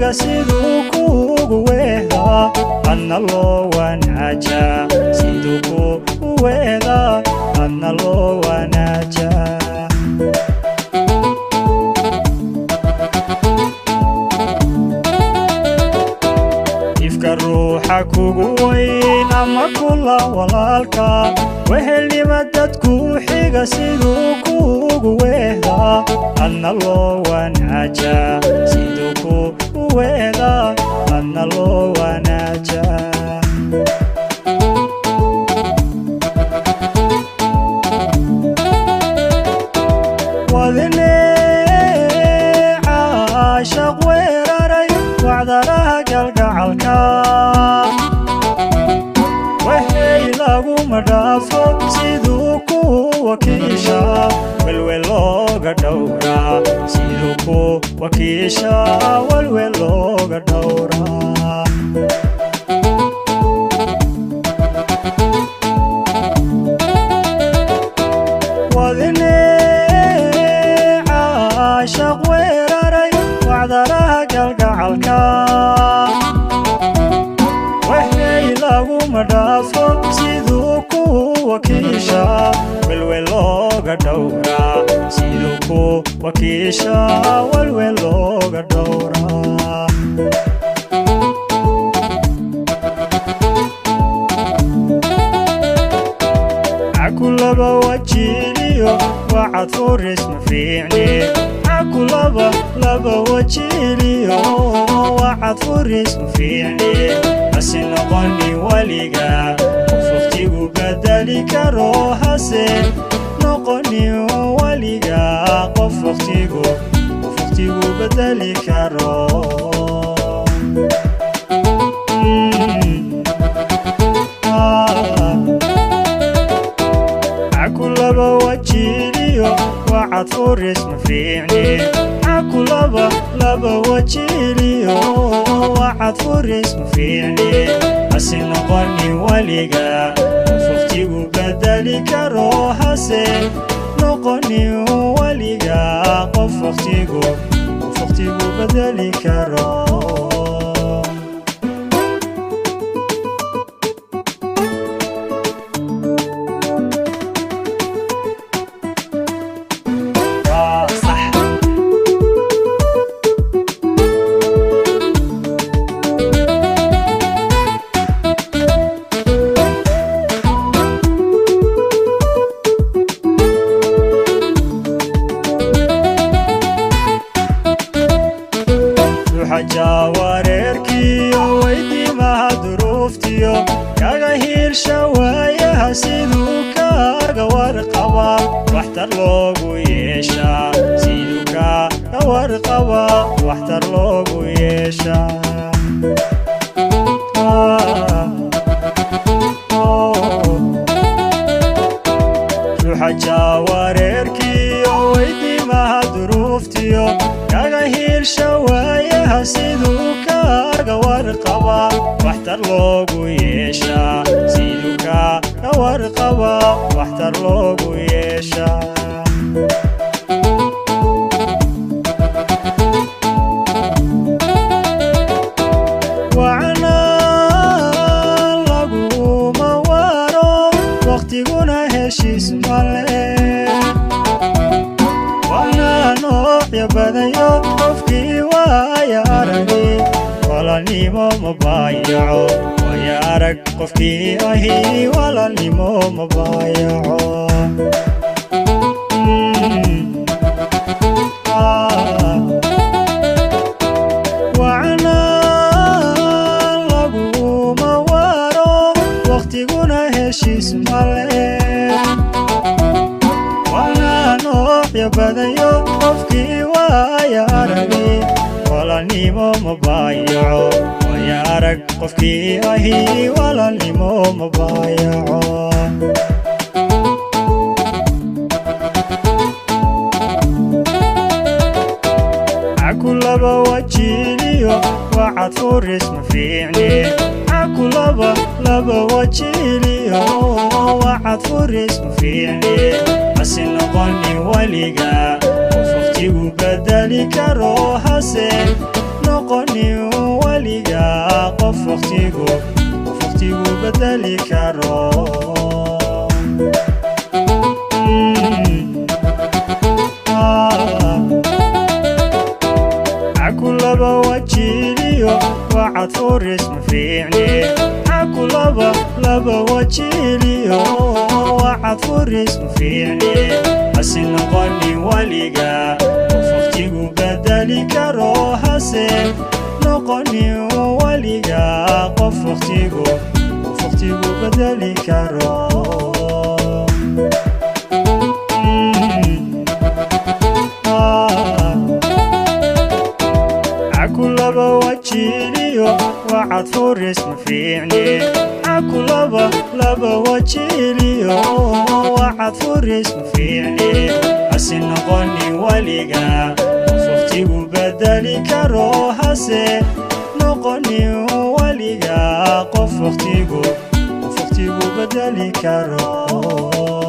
xiga siduu kuugu weehdaa adna loo wanaajaa siduu kuugu weehdaa adna loo wanaajaa ruuxa kugu weyn ama kula walaalka wehelnima dadku xiga siduu kuugu weehdaa adna loo wanaajaa siduu kuugu weehdaa adna loo wanaajaa wadine caashaq weeraray wacdaraha galgacalka waxay laguma dhaafo siduu ku wakiisha welwel looga dhowraa siduu ku wakiisha welwel looga dhowraa wadine caashaq weeraray wacdaraha galgacalka waxay laguma dhaafo siduu ku wakiisha welwel looga dhowraa siduu ku wakiisha welwel looga dhowraa akulaba wajiliyo wacad furis ma fiicni akulaba wajiliyo wacad furis ma fiicni hase noqoni weliga qof waqtigu bedeli karo hase noqoni weliga qof waqtigu bedeli karo akulaba wajiliyo wacad furis ma fiicni akulaba wajiliyo wacad furis ma fiicni hase noqoni weliga qof waqtigu bedeli karo hase noqoni weliga qof waqtigu bedeli karo jawareerkiyo weydiimaha duruuftiyo kaga hiilsha waayaha siduu kaaga warqabaa waxtar loogu yeeshaa siduu kaaga warqabaa waxtar loogu yeeshaa ruuxa jawareerkiyo weydiimaha duruuftiyo kaga hiilsha waayaha siduu kaaga warqabaa waxtar loogu yeeshaa siduu kaaga warqabaa waxtar loogu yeeshaa wacna laguma waro waqtiguna heshiis male ya badayo qofkii waaya aragi walaalnimo ma baayaco waaya arag qofkii ahi walaalnimo ma baayaco wacna laguma waro waqtiguna heshiis male ya badayo qofkii waaya aragi walaalnimo ma baayaco waaya arag qofkii ahi walaalnimo ma baayaco akulaba wajiliyo wacad furis ma fiicni akulaba wajiliyo wacad furis ma fiicni hase noqoni weliga qof waqtigu bedeli karo hase noqoni noqoni waliga qof waqtigu bedeli karo عكلبا وجيليو وعد فورس مفيعني عكلبا وجيليو وعد فورس مفيعني حسن غني وليقا وفختيقو بدالي كارو حسن نقني وليقا وفختيقو بدالي كارو عكلبا وجيليو وعد فورس مفيعني عكلبا وجيليو وعد فورس مفيعني حسن غني وليقا وفختيقو بدالي كارو حسن نقني وليقا قف وقتيقو بدالي كارو